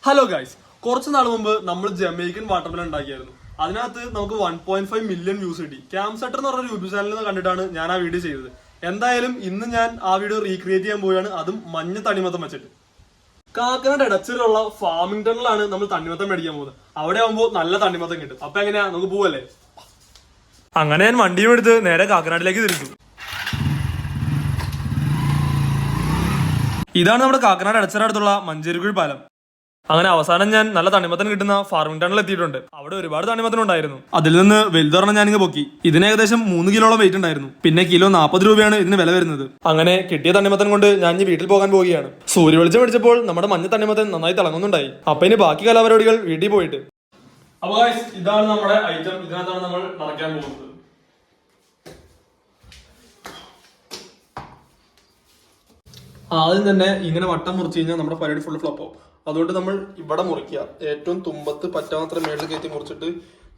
Hello guys, കുറച്ച് നാൾ മുമ്പ് നമ്മൾ ജമൈക്കൻ വാട്ടർമെലൺ ഉണ്ടാക്കിയായിരുന്നു. അതിനകത്ത് നമുക്ക് 1.5 മില്യൺ വ്യൂസ് കിട്ടി. ക്യാം സെറ്റർ എന്ന് പറഞ്ഞ യൂട്യൂബ് ചാനലിൽ നിന്ന് കണ്ടിട്ടാണ് ഞാൻ ആ വീഡിയോ ചെയ്തത്. എന്തായാലും ഇന്ന് ഞാൻ ആ വീഡിയോ റീക്രിയേറ്റ് ചെയ്യാൻ പോവുകയാണ്, അതും മഞ്ഞ തണ്ണിമത്തം വെച്ചിട്ട്. കാക്കനാട് എടച്ചിലുള്ള ഫാമിംഗ് ടണലാണ് നമ്മൾ തണ്ണിമത്തം മേടിക്കാൻ പോകുന്നത്. അവിടെ ആകുമ്പോൾ നല്ല തണ്ണിമത്തം കിട്ടും. അപ്പൊ എങ്ങനെയാ, നമുക്ക് പോവല്ലേ? അങ്ങനെ ഞാൻ വണ്ടിയും എടുത്ത് നേരെ കാക്കനാടിലേക്ക് തിരിച്ചു. ഇതാണ് നമ്മുടെ കാക്കനാട് എടച്ചിറടുത്തുള്ള മഞ്ചേരിക്കുഴി പാലം. അങ്ങനെ അവസാനം ഞാൻ നല്ല തണ്ണിമത്തൻ കിട്ടുന്ന ഫാർമിംഗ് ടണൽ എത്തിയിട്ടുണ്ട്. അവിടെ ഒരുപാട് തണ്ണിമത്തൻ ഉണ്ടായിരുന്നു. അതിൽ നിന്ന് വലുതൊരെണ്ണം ഞാനിങ്ങ് പൊക്കി. ഇതിന് ഏകദേശം 3 കിലോളം വെയിറ്റ് ഉണ്ടായിരുന്നു. പിന്നെ കിലോ 40 രൂപയാണ് ഇതിന് വില വരുന്നത്. അങ്ങനെ കിട്ടിയ തണ്ണിമത്തൻ കൊണ്ട് ഞാൻ ഇനി വീട്ടിൽ പോകാൻ പോവുകയാണ്. സൂര്യ വെളിച്ചം അടിച്ചപ്പോൾ നമ്മുടെ മഞ്ഞ തണ്ണിമത്തൻ നന്നായി തിളങ്ങുന്നുണ്ടായി. അപ്പൊ ഇനി ബാക്കി കലാപരിപാടികൾ വീട്ടിൽ പോയിട്ട്. അപ്പൊ ഇതാണ് നമ്മുടെ ഐറ്റം. ഇതിനകത്താണ് നമ്മൾ നടക്കാൻ പോകുന്നത്. ആദ്യം തന്നെ ഇങ്ങനെ വട്ടം മുറിച്ച് കഴിഞ്ഞാൽ നമ്മുടെ പരിപാടി ഫുൾ ഫ്ലോപ്പ് ആവും. അതുകൊണ്ട് നമ്മൾ ഇവിടെ മുറിക്കുക. ഏറ്റവും തുമ്പത്ത് പറ്റാത്ര മേളിൽ കയറ്റി മുറിച്ചിട്ട്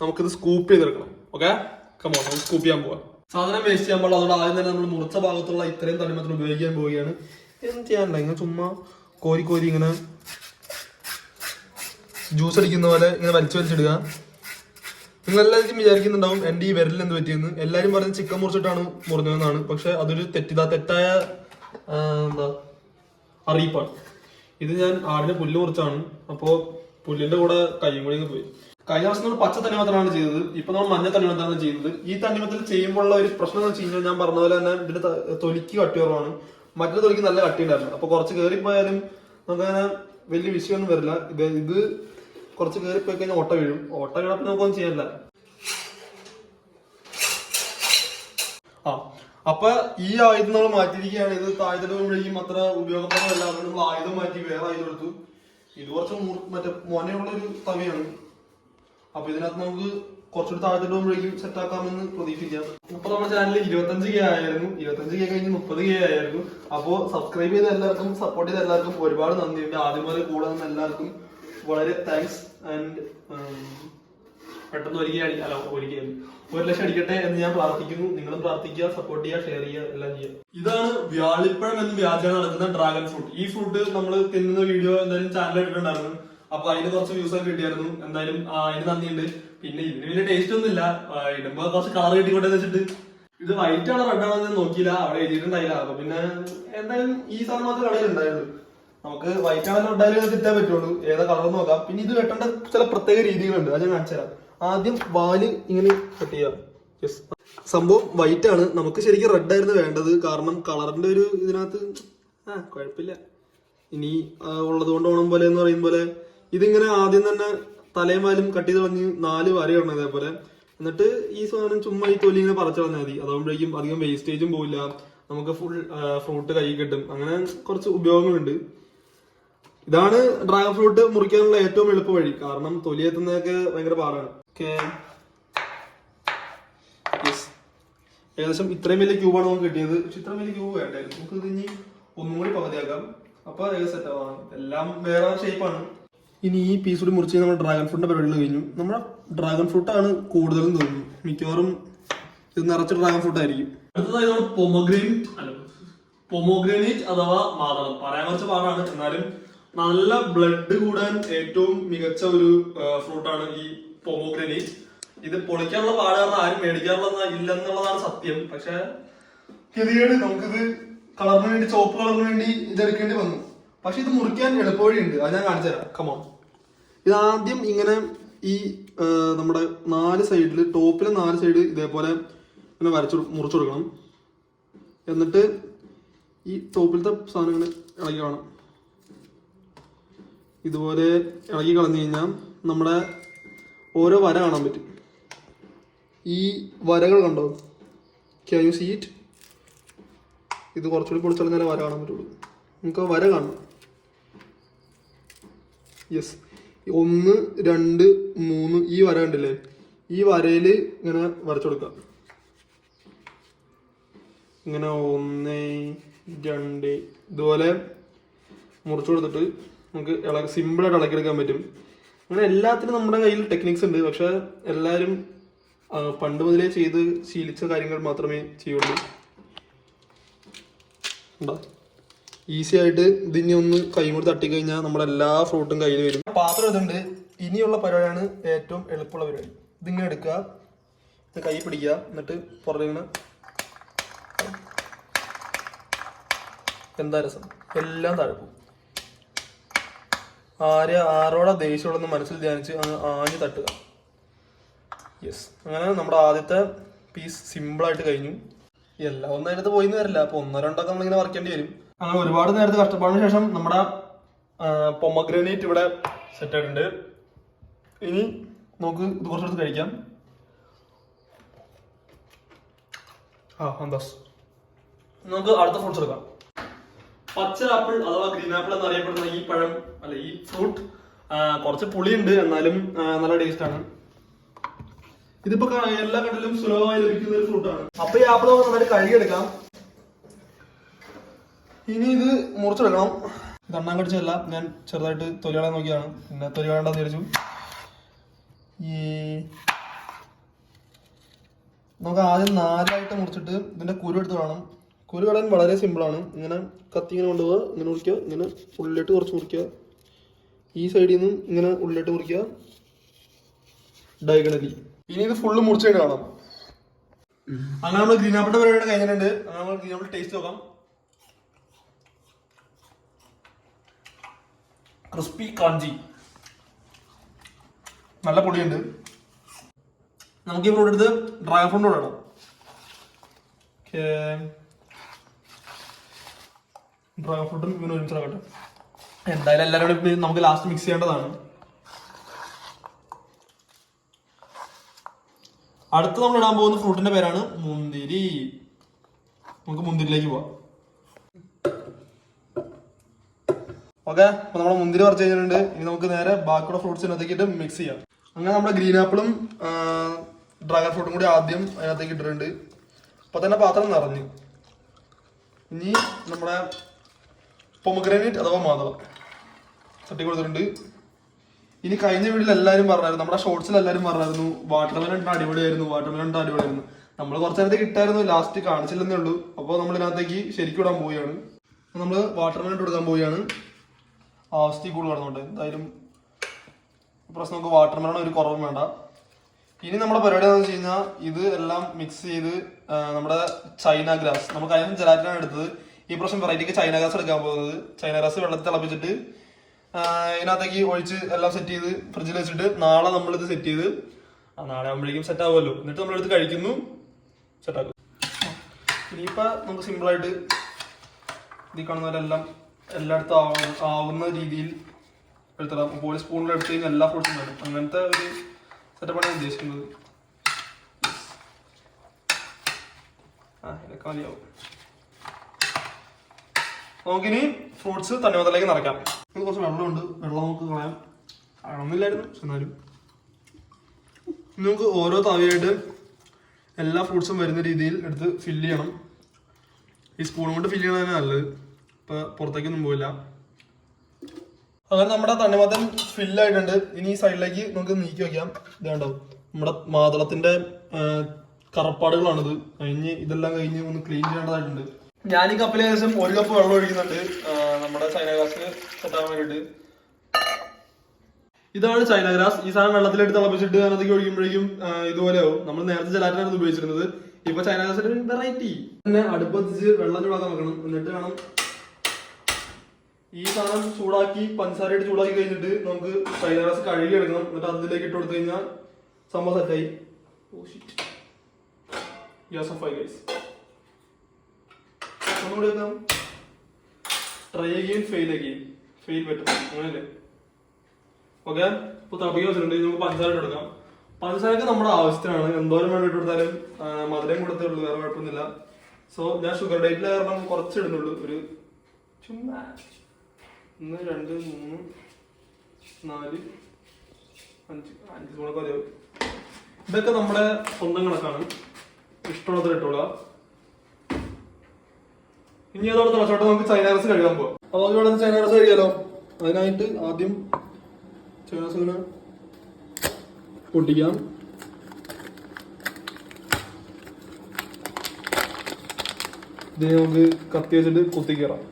നമുക്കിത് സ്കൂപ്പ് ചെയ്തെടുക്കണം. ഓക്കെ, കമോൺ, നമുക്ക് സ്കൂപ്പ് ചെയ്യാൻ പോവാം. സാധനം വേസ്റ്റ് ചെയ്യാൻ പാടില്ല. അതുകൊണ്ട് ആദ്യം തന്നെ നമ്മൾ മുറിച്ച ഭാഗത്തുള്ള ഇത്രയും തണ്ണിമത്തൻ ഉപയോഗിക്കാൻ പോവുകയാണ്. എന്ത് ചെയ്യാനില്ല, ഇങ്ങനെ ചുമ്മാ കോരി കോരി ഇങ്ങനെ ജ്യൂസ് അടിക്കുന്ന പോലെ ഇങ്ങനെ വലിച്ചിടുക. നിങ്ങളെല്ലാവർക്കും വിചാരിക്കുന്നുണ്ടാവും എൻ്റെ ഈ വിരലിൽ എന്ത് പറ്റിയെന്ന്. എല്ലാവരും പറഞ്ഞ് ചിക്കൻ മുറിച്ചിട്ടാണ് മുറിഞ്ഞതെന്നാണ്. പക്ഷെ അതൊരു തെറ്റായ എന്താ അറിയിപ്പാണ്. ഇത് ഞാൻ ആടിന് പുല്ല് മുറിച്ചാണ്. അപ്പോ പുല്ലിന്റെ കൂടെ കൈയും കൂടി പോയി. കഴിഞ്ഞ വർഷം നമ്മൾ പച്ച തണ്ണിമത്തനാണ് ചെയ്തത്. ഇപ്പൊ നമ്മൾ മഞ്ഞ തണ്ണിമത്തനാണ് ചെയ്തത്. ഈ തണ്ണിമത്തൽ ചെയ്യുമ്പോഴുള്ള ഒരു പ്രശ്നം എന്ന് വെച്ച് കഴിഞ്ഞാൽ, ഞാൻ പറഞ്ഞ പോലെ തന്നെ ഇതിന്റെ തൊലിക്ക് കട്ടി കുറവാണ്. മറ്റൊരു തൊലിക്ക് നല്ല കട്ടി ഉണ്ടായിരുന്നു. അപ്പൊ കുറച്ച് കയറിപ്പോയാലും നമുക്കങ്ങനെ വലിയ വിഷയമൊന്നും വരില്ല. ഇത് കുറച്ച് കയറിപ്പോയി കഴിഞ്ഞാൽ ഓട്ട വീഴും. ഓട്ട വീണപ്പോൾ നമുക്കൊന്നും ചെയ്യാനില്ല. അപ്പൊ ഈ ആയുധം നമ്മൾ മാറ്റിയിരിക്കുകയാണ്. ഇത് താഴ്ത്തിടുമ്പോഴേക്കും അത്ര ഉപയോഗപ്രദമല്ല. അതുകൊണ്ട് നമ്മൾ ആയുധം മാറ്റി വേറെ ആയുധം എടുത്തു. ഇത് കുറച്ച് മറ്റേ മോനയുള്ള ഒരു തവയാണ്. അപ്പൊ ഇതിനകത്ത് നമുക്ക് കുറച്ചുകൂടി താഴ്ത്തിടുമ്പോഴേക്കും സെറ്റ് ആക്കാമെന്ന് പ്രതീക്ഷിക്കാം. ഇപ്പൊ നമ്മുടെ ചാനലിൽ 25K ആയിരുന്നു. 25K കഴിഞ്ഞ് 30K ആയിരുന്നു. അപ്പോ സബ്സ്ക്രൈബ് ചെയ്ത എല്ലാവർക്കും, സപ്പോർട്ട് ചെയ്ത എല്ലാവർക്കും ഒരുപാട് നന്ദിയുണ്ട്. ആദ്യം പോലെ കൂടെ നിന്ന് എല്ലാവർക്കും വളരെ താങ്ക്സ്. ആൻഡ് പെട്ടെന്ന് 1 ലക്ഷം അടിക്കട്ടെ എന്ന് ഞാൻ പ്രാർത്ഥിക്കുന്നു. നിങ്ങളും പ്രാർത്ഥിക്കുക, സപ്പോർട്ട് ചെയ്യുക, ഷെയർ ചെയ്യുക, എല്ലാം ചെയ്യുക. ഇതാണ് വ്യാളിപ്പഴം എന്ന് വ്യാജം നടക്കുന്ന ഡ്രാഗൺ ഫ്രൂട്ട്. ഈ ഫ്രൂട്ട് നമ്മൾ തിന്നുന്ന വീഡിയോ എന്തായാലും ചാനലിൽ ഇട്ടിട്ടുണ്ടായിരുന്നു. അപ്പൊ അതിന് കുറച്ച് വ്യൂസ് ഒക്കെ കിട്ടിയായിരുന്നു. എന്തായാലും അതിന് നന്ദിയുണ്ട്. പിന്നെ ഇതിന് വലിയ ടേസ്റ്റ് ഒന്നും ഇല്ല. ഇടുമ്പോ കുറച്ച് കളർ കിട്ടിക്കോട്ടെ വെച്ചിട്ട്. ഇത് വൈറ്റ് ആണോ റെഡ് ആണോ എന്ന് നോക്കിയില്ല, അവിടെ എഴുതിയിട്ടുണ്ടായില്ല. അപ്പൊ പിന്നെ എന്തായാലും ഈ സാധനം മാത്രം കടയിൽ ഉണ്ടായിരുന്നു. നമുക്ക് വൈറ്റ് ആണെങ്കിലും റെഡായാലും കിട്ടാൻ പറ്റുള്ളൂ. ഏതാ കളർ നോക്കാം. പിന്നെ ഇത് വെട്ടേണ്ട ചില പ്രത്യേക രീതികളുണ്ട്. അത് ഞാൻ കാണിച്ചു തരാം. ആദ്യം വാല് ഇങ്ങനെ കട്ട് ചെയ്യാം. യെസ്, സംഭവം വൈറ്റ് ആണ്. നമുക്ക് ശരിക്കും റെഡ് ആയിരുന്നു വേണ്ടത്. കാരണം കളറിന്റെ ഒരു ഇതിനകത്ത് കുഴപ്പമില്ല. ഇനി ഉള്ളത് കൊണ്ട് ഓണം പോലെ എന്ന് പറയും പോലെ ഇതിങ്ങനെ ആദ്യം തന്നെ തലയും വാലും കട്ട് ചെയ്ത് കളഞ്ഞ് 4 വരയിടണം ഇതേപോലെ. എന്നിട്ട് ഈ സാധനം ചുമ്മാ ഈ തൊലി ഇങ്ങനെ പറിച്ചു കളഞ്ഞാൽ മതി. അതാകുമ്പോഴേക്കും അധികം വേസ്റ്റേജും പോവില്ല. നമുക്ക് ഫുൾ ഫ്രൂട്ട് കൈ കിട്ടും. അങ്ങനെ കുറച്ച് ഉപയോഗങ്ങളുണ്ട്. ഇതാണ് ഡ്രാഗൺ ഫ്രൂട്ട് മുറിക്കാനുള്ള ഏറ്റവും എളുപ്പ വഴി. കാരണം തൊലി എത്തുന്നതൊക്കെ ഭയങ്കര പാടാണ്. ഏകദേശം ഇത്രയും വലിയ ക്യൂബാണ് നമുക്ക് കിട്ടിയത്. പക്ഷെ ഇത്രയും വലിയ ക്യൂബ് വേണ്ടായിരുന്നു. നമുക്ക് ഇത് ഇനി ഒന്നും കൂടി പകുതിയാക്കാം. അപ്പൊ ഏകദേശം സെറ്റ് ആവാം. എല്ലാം വേറെ ഷേപ്പാണ്. ഇനി ഈ പീസ് കൂടി മുറിച്ച് നമ്മുടെ ഡ്രാഗൺ ഫ്രൂട്ടിന്റെ പരിപാടികൾ കഴിഞ്ഞു. നമ്മുടെ ഡ്രാഗൺ ഫ്രൂട്ടാണ് കൂടുതലും തോന്നുന്നു. മിക്കവാറും ഇത് നിറച്ച ഡ്രാഗൺ ഫ്രൂട്ട് ആയിരിക്കും. അടുത്തതായി നമ്മൾ പൊമോഗ്രാനേറ്റ് അഥവാ മാതളം. പറയാൻ കുറച്ച് പാടാണ്, എന്നാലും നല്ല ബ്ലഡ് കൂടാൻ ഏറ്റവും മികച്ച ഒരു ഫ്രൂട്ടാണ് ഈ പൊമോഗ്രാനേറ്റ്. ഇത് പൊളിക്കാനുള്ള പാട് കാരണം ആരും മേടിക്കാറുള്ള ഇല്ലെന്നുള്ളതാണ് സത്യം. പക്ഷെ ഗതികേട്, നമുക്കിത് കളറിന് വേണ്ടി, ചുവപ്പ് കളറിന് വേണ്ടി ഇതെടുക്കേണ്ടി വന്നു. പക്ഷെ ഇത് മുറിക്കാൻ എളുപ്പവഴിയുണ്ട്. അത് ഞാൻ കാണിച്ചു തരാം. കമോൺ. ഇത് ആദ്യം ഇങ്ങനെ ഈ നമ്മുടെ 4 സൈഡിൽ, ടോപ്പിലെ 4 സൈഡ് ഇതേപോലെ ഇങ്ങനെ മുറിച്ചു കൊടുക്കണം. എന്നിട്ട് ഈ ടോപ്പിലത്തെ സാധനം ഇങ്ങനെ ഇളകി കാണാം. ഇതുപോലെ ഇളകി കളഞ്ഞു കഴിഞ്ഞാൽ നമ്മുടെ ഓരോ വര കാണാൻ പറ്റും. ഈ വരകൾ കണ്ടോ? Can you see it? ഇത് കുറച്ചുകൂടി പൊളിച്ചളഞ്ഞാലേ വര കാണാൻ പറ്റുള്ളൂ. നമുക്ക് ആ വര കാണണം. യെസ്, 1, 2, 3 ഈ വര കണ്ടില്ലേ? ഈ വരയിൽ ഇങ്ങനെ വരച്ചു കൊടുക്കാം. ഇങ്ങനെ 1, 2 ഇതുപോലെ മുറിച്ചു കൊടുത്തിട്ട് നമുക്ക് സിമ്പിളായിട്ട് ഇളക്കിയെടുക്കാൻ പറ്റും. അങ്ങനെ എല്ലാത്തിനും നമ്മുടെ കയ്യിൽ ടെക്നിക്സ് ഉണ്ട്. പക്ഷെ എല്ലാവരും പണ്ട് മുതലേ ചെയ്ത് ശീലിച്ച കാര്യങ്ങൾ മാത്രമേ ചെയ്യുള്ളൂ. ഈസി ആയിട്ട് ഇതിനി ഒന്ന് കൈ കൊണ്ട് തട്ടിക്കഴിഞ്ഞാൽ നമ്മുടെ എല്ലാ ഫ്രൂട്ടും കയ്യിൽ വരും. പാത്രം ഇതുണ്ട്. ഇനിയുള്ള പരിപാടിയാണ് ഏറ്റവും എളുപ്പമുള്ള പരിപാടി. ഇതിങ്ങനെ എടുക്കുക, ഇത് കൈ പിടിക്കുക, എന്നിട്ട് പുറകിങ്ങനെ എന്താ രസം, എല്ലാം താഴ്ക്കും. ആരോടാ ദേഷ്യമുള്ളതെന്ന് മനസ്സിൽ ധ്യാനിച്ച് അങ്ങ് ആഞ്ഞ് തട്ടുക. യെസ്, അങ്ങനെ നമ്മുടെ ആദ്യത്തെ പീസ് സിമ്പിളായിട്ട് കഴിഞ്ഞു. എല്ലാം ഒന്നേരത്ത് പോയിന്ന് വരില്ല, അപ്പൊ 1-2 നമ്മളിങ്ങനെ വറക്കേണ്ടി വരും. അങ്ങനെ ഒരുപാട് നേരത്തെ കഷ്ടപ്പാടിന് ശേഷം നമ്മുടെ പൊമഗ്രാനേറ്റ് ഇവിടെ സെറ്റ് ആയിട്ടുണ്ട്. ഇനി നമുക്ക് ഇത് കുറച്ചെടുത്ത് കഴിക്കാം. നമുക്ക് അടുത്ത ഫ്രൂട്ട്സ് എടുക്കാം. പച്ച ആപ്പിൾ അഥവാ ഗ്രീൻ ആപ്പിൾ എന്നറിയപ്പെടുന്ന ഈ പഴം അല്ല ഈ ഫ്രൂട്ട് കുറച്ച് പുളിയുണ്ട്, എന്നാലും നല്ല ടേസ്റ്റ് ആണ്. ഇതിപ്പോ എല്ലാ കടലിലും സുലഭമായി ലഭിക്കുന്ന ഒരു ഫ്രൂട്ടാണ്. അപ്പൊ ഈ ആപ്പിൾ നമുക്ക് നന്നായിട്ട് കഴുകിയെടുക്കാം. ഇനി ഇത് മുറിച്ചെടുക്കണം. കണ്ണാൻ കടിച്ചതല്ല, ഞാൻ ചെറുതായിട്ട് തൊലികളെ നോക്കിയാണ്, പിന്നെ തൊലി വേണ്ടെന്ന് വിചാരിച്ചു. നമുക്ക് ആദ്യം 4ആയിട്ട് മുറിച്ചിട്ട് ഇതിന്റെ കുരു എടുത്ത് വേണം. കുരു കളയാൻ വളരെ സിമ്പിളാണ്. ഇങ്ങനെ കത്തി ഇങ്ങനെ കൊണ്ടുപോവുക, ഇങ്ങനെ മുറിക്കുക, ഇങ്ങനെ ഉള്ളിലിട്ട് കുറച്ച് മുറിക്കുക, ഈ സൈഡിൽ നിന്നും ഇങ്ങനെ ഉള്ളിലിട്ട് മുറിക്കുക ഡയഗണലി. ഇനി ഇത് ഫുള്ള് മുറിച്ചിട്ട് കാണാം. അങ്ങനെ നമ്മൾ ഗ്രീൻ ആപ്പിളിന്റെ പരിപാടി കഴിഞ്ഞിട്ടുണ്ട്. അങ്ങനെ നമ്മൾ ഗ്രീൻ ആപ്പിൾ ടേസ്റ്റ് നോക്കാം. ക്രിസ്പി ക്രഞ്ചി, നല്ല പൊടിയുണ്ട്. നമുക്ക് ഈ ഫ്രൂട്ട് എടുത്ത് ഡ്രാഗൺ ഫ്രൂട്ട് ഇടാം. ഡ്രാഗൺ ഫ്രൂട്ടും ഇങ്ങനെ ഒരുമിച്ചിടാകട്ടെ. എന്തായാലും എല്ലാവരും കൂടി നമുക്ക് ലാസ്റ്റ് മിക്സ് ചെയ്യേണ്ടതാണ്. അടുത്ത് നമ്മൾ ഇടാൻ പോകുന്ന ഫ്രൂട്ടിന്റെ പേരാണ് മുന്തിരി. നമുക്ക് മുന്തിരിയിലേക്ക് പോവാം. ഓക്കെ, അപ്പൊ നമ്മുടെ മുന്തിരി പറിച്ച് കഴിഞ്ഞിട്ടുണ്ട്. ഇനി നമുക്ക് നേരെ ബാക്കിയുള്ള ഫ്രൂട്ട്സ് ഇതിനകത്തേക്ക് മിക്സ് ചെയ്യാം. അങ്ങനെ നമ്മുടെ ഗ്രീൻ ആപ്പിളും ഡ്രാഗൺ ഫ്രൂട്ടും കൂടി ആദ്യം അതിനകത്തേക്ക് ഇട്ടിട്ടുണ്ട്. അപ്പൊ തന്നെ പാത്രം നിറഞ്ഞു. ഇനി നമ്മുടെ പൊമഗ്രാനേറ്റ് അഥവാ മാതളം തട്ടി കൊടുത്തിട്ടുണ്ട്. ഇനി കഴിഞ്ഞ വീട്ടിൽ എല്ലാവരും പറഞ്ഞായിരുന്നു, നമ്മുടെ ഷോർട്സിൽ എല്ലാവരും പറഞ്ഞായിരുന്നു വാട്ടർമെലൺ അടിപൊളിയായിരുന്നു, വാട്ടർമെലൺ അടിപൊളിയായിരുന്നു. നമ്മൾ കുറച്ച് നേരത്തേക്ക് ഇട്ടായിരുന്നു, ലാസ്റ്റ് കാണിച്ചില്ലെന്നേ ഉള്ളൂ. അപ്പോൾ നമ്മൾ ഇതിനകത്തേക്ക് ശരിക്കും ഇടാൻ പോവുകയാണ്. നമ്മൾ വാട്ടർമെലൺ കൊടുക്കാൻ പോവുകയാണ്. ആവശ്യത്തിൽ കൂടുതൽ കിടന്നുണ്ട്. എന്തായാലും പ്രശ്നം നമുക്ക് വാട്ടർമെലൺ ഒരു കുറവും വേണ്ട. ഇനി നമ്മുടെ പരിപാടി എന്താണെന്ന് വെച്ച് കഴിഞ്ഞാൽ ഇത് എല്ലാം മിക്സ് ചെയ്ത് നമ്മുടെ ചൈന ഗ്രാസ്, നമുക്ക് അതിന് ജലാറ്റിനാണ് എടുത്തത്. ഈ പ്രാവശ്യം വെറൈറ്റിക്ക് ചൈന ഗ്രാസ് എടുക്കാൻ പോകുന്നത്. ചൈന ഗ്രാസ് വെള്ളത്തിൽ തിളപ്പിച്ചിട്ട് ഇതിനകത്തേക്ക് ഒഴിച്ച് എല്ലാം സെറ്റ് ചെയ്ത് ഫ്രിഡ്ജിൽ വെച്ചിട്ട് നാളെ നമ്മളിത് സെറ്റ് ചെയ്ത് നാളെ ആകുമ്പോഴേക്കും സെറ്റ് ആവുമല്ലോ. എന്നിട്ട് നമ്മളെടുത്ത് കഴിക്കുന്നു, സെറ്റാക്കും. ഇനിയിപ്പോൾ നമുക്ക് സിമ്പിളായിട്ട് ഇതിൽ കാണുന്നവരെല്ലാം എല്ലായിടത്തും ആവുന്ന രീതിയിൽ എടുത്തിടാം. പോളി സ്പൂണിൽ എടുത്ത് കഴിഞ്ഞാൽ എല്ലാ ഫ്രൂട്ട്സും വരും. അങ്ങനത്തെ ഒരു സെറ്റപ്പാണ് ഞാൻ ഉദ്ദേശിക്കുന്നത്. ഇതൊക്കെ മതിയാവും. നമുക്കിനി ഫ്രൂട്ട്സ് തണ്ണിമത്തനിലേക്ക് നിറയ്ക്കാം. ഇത് കുറച്ച് വെള്ളമുണ്ട്, വെള്ളം നമുക്ക് കളയാം. ആണെന്നില്ലായിരുന്നു, പക്ഷെ എന്നാലും നമുക്ക് ഓരോ തവയായിട്ട് എല്ലാ ഫ്രൂട്ട്സും വരുന്ന രീതിയിൽ എടുത്ത് ഫില്ല് ചെയ്യണം. ഈ സ്പൂൺ കൊണ്ട് ഫില്ല് ചെയ്യണതാണ് നല്ലത്, ഇപ്പം പുറത്തേക്കൊന്നും പോയില്ല. അങ്ങനെ നമ്മുടെ തണ്ണിമത്തൻ ഫില്ലായിട്ടുണ്ട്. ഇനി ഈ സൈഡിലേക്ക് നമുക്ക് നീക്കി വയ്ക്കാം. ഇതുണ്ടാവും നമ്മുടെ മാതളത്തിന്റെ കറപ്പാടുകളാണിത്. ഇതെല്ലാം കഴിഞ്ഞ് ഒന്ന് ക്ലീൻ ചെയ്യേണ്ടതായിട്ടുണ്ട്. ഞാൻ ഈ കപ്പിൽ ഏകദേശം 1 കപ്പ് വെള്ളം ഒഴിക്കുന്നുണ്ട് നമ്മുടെ ചൈന ഗ്രാസ് സെറ്റാൻ വേണ്ടിയിട്ട്. ഇതാണ് ചൈന ഗ്രാസ്. ഈ സാധനം വെള്ളത്തിലെടുത്ത് തിളപ്പിച്ചിട്ട് അതിനകത്തേക്ക് ഒഴിക്കുമ്പോഴേക്കും ഇതുപോലെയാവും. നമ്മൾ നേരത്തെ ജലാറ്റിനായിരുന്നു ഉപയോഗിച്ചിരുന്നത്. ഇപ്പൊ ചൈന ഗ്രാസിന്റെ വെറൈറ്റി. പിന്നെ അടുപ്പത്തിച്ച് വെള്ളം ചൂടാക്കാൻ വെക്കണം. എന്നിട്ട് വേണം ഈ സാധനം ചൂടാക്കി പഞ്ചസാരയിട്ട് ചൂടാക്കി കഴിഞ്ഞിട്ട് നമുക്ക് ചൈന ഗ്രാസ് കഴുകി എടുക്കണം. എന്നിട്ട് അതിലേക്ക് ഇട്ട് കൊടുത്തു കഴിഞ്ഞാൽ സംഭവം സെറ്റായി. ഒന്നുകൂടി വെക്കാം. Try again fail again, fail പറ്റും അങ്ങനല്ലേ. ഓക്കെ, ഇപ്പൊ തിളപ്പിക്കാൻ വെച്ചിട്ടുണ്ട്. നമുക്ക് പഞ്ചസാര ഇട്ട് കൊടുക്കാം. പഞ്ചസാരക്ക് നമ്മുടെ ആവശ്യത്തിനാണ്, എന്തോരം വേണ്ടി ഇട്ട് കൊടുത്താലും മധുരം കൊടുത്തേ ഉള്ളൂ, വേറെ കുഴപ്പമൊന്നുമില്ല. സോ ഞാൻ ഷുഗർ ഡേറ്റിൽ കാരണം കുറച്ച് ഇടുന്നുള്ളൂ. ഒരു ചുമ്മാ 1 2 3 4 5 സ്പൂണൊക്കെ മതിയാവും. ഇതൊക്കെ നമ്മുടെ സ്വന്തം കണക്കാണ്, ഇഷ്ടമുള്ളത്ര ഇട്ടോളാം. ഇനി അതോടെ തിളച്ചോട്ടെ, നമുക്ക് ചൈന ഗ്രാസ് കഴുകാൻ പോവാം. അപ്പോൾ അതുപോലെ ചൈന ഗ്രാസ് കഴിയാലോ. അതിനായിട്ട് ആദ്യം ചൈന ഗ്രാസ് ഇങ്ങനെ പൊട്ടിക്കാം. ഇതിനെ നമുക്ക് കത്തി വെച്ചിട്ട് കുത്തി കയറാം.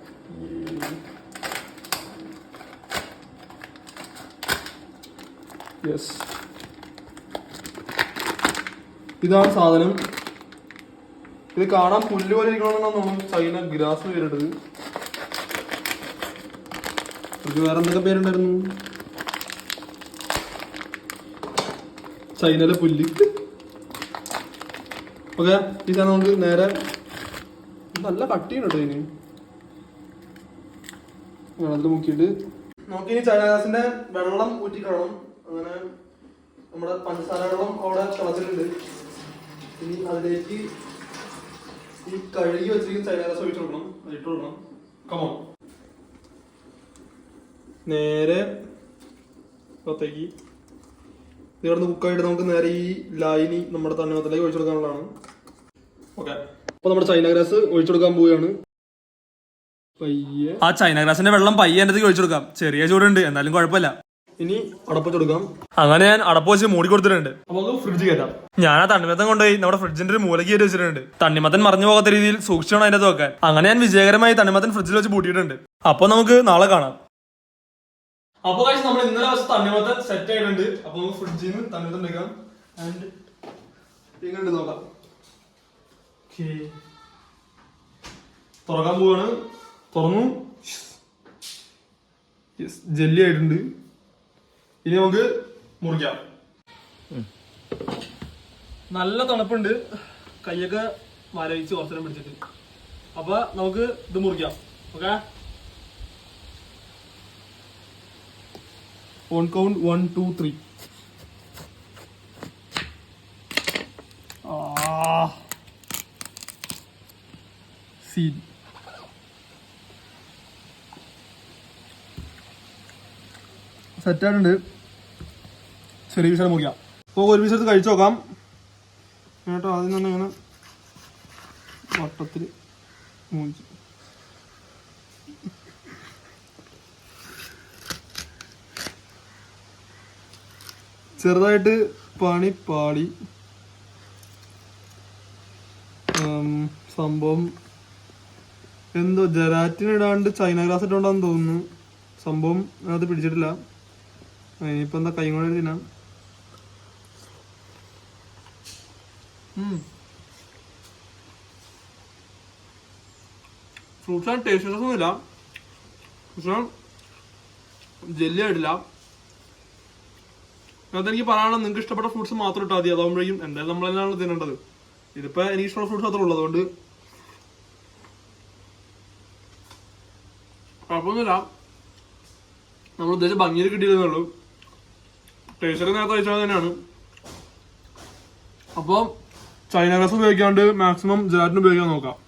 യെസ്, ഇതാണ് സാധനം. ഇത് കാണാൻ പുല്ല് പോലെ ഇരിക്കണമെന്നാണ് തോന്നുന്നു ചൈന ഗ്രാസ് പേരിട്ടത്. ഇത് വേറെ എന്തൊക്കെ പേരുണ്ടായിരുന്നു? ചൈനയിലെ പുല്ല്. ഓക്കെ, ഈ സാധനം നമുക്ക് നേരെ നല്ല കട്ടിയുണ്ട് ഇതിന്. വെള്ളത്തിൽ മുക്കിയിട്ട് നമുക്കിനി ചൈന ഗ്രാസിന്റെ വെള്ളം ഊറ്റിക്കണം. അങ്ങനെ നമ്മുടെ പഞ്ചസാര വെള്ളം അവിടെ തിളച്ചിട്ടുണ്ട്. ഇനി അതിലേക്ക് ഈ കഴുകി വെച്ചിരിക്കുന്ന ചൈന ഗ്രാസ് ഒഴിച്ചു കൊടുക്കണം, ഇട്ട് കൊടുക്കണം. കമോ നേരെ പുറത്തേക്ക് ഇവിടുന്ന് കുക്കായിട്ട് നമുക്ക് നേരെ ഈ ലായിനി നമ്മുടെ തണ്ണിമത്തനിലേക്ക് ഒഴിച്ചു കൊടുക്കാനുള്ളതാണ്. ഓക്കെ, അപ്പൊ നമ്മുടെ ചൈന ഗ്രാസ് ഒഴിച്ചു കൊടുക്കാൻ പോവുകയാണ്. പയ്യെ ആ ചൈന ഗ്രാസിന്റെ വെള്ളം പയ്യെ എൻ്റെ ഒഴിച്ചു കൊടുക്കാം. ചെറിയ ചൂടുണ്ട്, എന്നാലും കുഴപ്പമില്ല. ഇനി അടപ്പ് കൊടുക്കാം. അങ്ങനെ ഞാൻ അടപ്പ് വെച്ച് മൂടി കൊടുത്തിട്ടുണ്ട്. അപ്പൊ നമുക്ക് ഫ്രിഡ്ജ് കയറ്റാം. ഞാൻ ആ തണ്ണിമത്തൻ കൊണ്ടുപോയി നമ്മുടെ ഫ്രിഡ്ജിന്റെ ഒരു മൂലക്ക് കയറ്റി വെച്ചിട്ടുണ്ട്. തണ്ണിമത്തൻ മറിഞ്ഞു പോകാത്ത രീതിയിൽ സൂക്ഷിച്ചാണ് അതിനകത്ത് വെക്കാൻ. അങ്ങനെ ഞാൻ വിജയകരമായി തണ്ണിമത്തൻ ഫ്രിഡ്ജിൽ വെച്ച് പൂട്ടിയിട്ടുണ്ട്. അപ്പൊ നമുക്ക് നാളെ കാണാം. അപ്പൊ കഴിച്ച് നമ്മൾ ഇന്നലെ വെച്ച തണ്ണിമത്തൻ സെറ്റ് ആയിട്ടുണ്ട്. അപ്പൊ നമുക്ക് ഫ്രിഡ്ജിൽ നിന്ന് തണ്ണിമത്തൻ എടുക്കാം. ആൻഡ് ഇങ്ങോട്ട് നോക്കാം. തുറക്കാൻ പോവാണ്. തുറന്നു. ജെല്ലി ആയിട്ടുണ്ട്. ഇനി നമുക്ക് മുറിക്കാം. നല്ല തണുപ്പുണ്ട്, കൈയൊക്കെ മരവിച്ച് കുറച്ചു നേരം പിടിച്ചിട്ട്. അപ്പൊ നമുക്ക് ഇത് മുറിക്കാം. Okay, on count 1 2 3. സീൻ സെറ്റായിട്ടുണ്ട്. ചെറിയ പീസ് മുറിക്കാം. അപ്പോൾ ഒരു പീസ് എടുത്ത് കഴിച്ചു നോക്കാം കേട്ടോ. ആദ്യം തന്നെ ഇങ്ങനെ വട്ടത്തിൽ മൂഞ്ചി. ചെറുതായിട്ട് പാളി സംഭവം എന്തോ ജലാറ്റിൻ ഇടാണ്ട് ചൈന ഗ്രാസ് ഇട്ടുണ്ടാന്ന് തോന്നുന്നു. സംഭവം അത് പിടിച്ചിട്ടില്ല. ഇനിയിപ്പോ എന്താ കൈ കൊണ്ട് തിന്നാം. ഫ്രൂട്ട്സ് ആൻഡ് ടേസ്റ്റ് ഒന്നുമില്ല, പക്ഷെ ജെല്ലി ആയിട്ടില്ല. അതെനിക്ക് പറയാനുള്ള നിങ്ങൾക്ക് ഇഷ്ടപ്പെട്ട ഫ്രൂട്ട്സ് മാത്രം ഇട്ടാൽ മതി. അതാകുമ്പോഴേക്കും എന്തായാലും നമ്മളെന്നാണ് തിന്നേണ്ടത്. ഇതിപ്പോ എനിക്ക് ഇഷ്ടമുള്ള ഫ്രൂട്ട്സ് മാത്രമേ ഉള്ളൂ, അതുകൊണ്ട് കുഴപ്പമൊന്നുമില്ല. നമ്മൾ ഉദ്ദേശിച്ച ഭംഗിയിൽ കിട്ടിയിരുന്നുള്ളൂ. ടേസ്റ്റൊക്കെ നേരത്തെ കഴിച്ചാൽ തന്നെയാണ്. അപ്പോൾ ചൈന ഗ്രാസ് ഉപയോഗിക്കാണ്ട് മാക്സിമം ജലാറ്റിൻ ഉപയോഗിക്കാൻ നോക്കാം.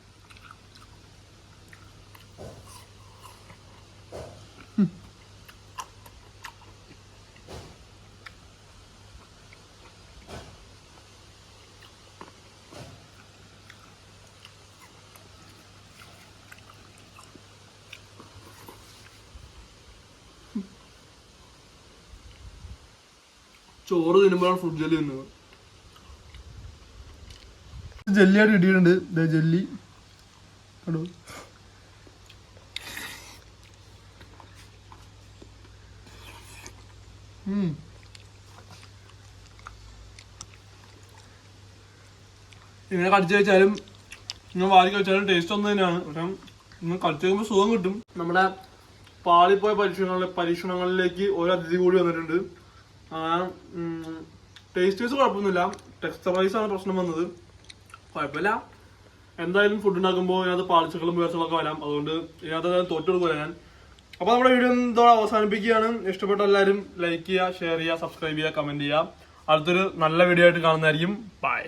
ചോറ് തിന്നുമ്പോഴാണ് ഫ്രൂട്ട് ജെല്ലി തിന്നുന്നത്. ജെല്ലിയായിട്ട് കിട്ടിയിട്ടുണ്ട്. ജെല്ലി കണ്ടോ. ഇങ്ങനെ കടിച്ചു കഴിച്ചാലും ഇങ്ങനെ വാരി കഴിച്ചാലും ടേസ്റ്റ് ഒന്ന് തന്നെയാണ്. പക്ഷെ ഇങ്ങനെ കടിച്ചു കഴിയുമ്പോൾ സുഖം കിട്ടും. നമ്മുടെ പാളിപ്പോയ പരീക്ഷണങ്ങളിലേക്ക് ഒരു അതിഥി കൂടി വന്നിട്ടുണ്ട്. ടേസ്റ്റ് വൈസ് കുഴപ്പമൊന്നുമില്ല, ടെക്സ്ചർ വൈസ് ആണ് പ്രശ്നം വന്നത്. കുഴപ്പമില്ല. എന്തായാലും ഫുഡ് ഉണ്ടാക്കുമ്പോൾ ഇതിനകത്ത് പാളിച്ചകളും ഉയർച്ചകളൊക്കെ വരാം. അതുകൊണ്ട് ഇതിനകത്ത് തോറ്റു കൊടുക്കില്ല ഞാൻ. അപ്പോൾ നമ്മുടെ വീഡിയോ ഇതോടെ അവസാനിപ്പിക്കുകയാണ്. ഇഷ്ടപ്പെട്ട എല്ലാവരും ലൈക്ക് ചെയ്യുക, ഷെയർ ചെയ്യുക, സബ്സ്ക്രൈബ് ചെയ്യുക, കമന്റ് ചെയ്യുക. അടുത്തൊരു നല്ല വീഡിയോ ആയിട്ട് കാണുന്നതായിരിക്കും. ബൈ.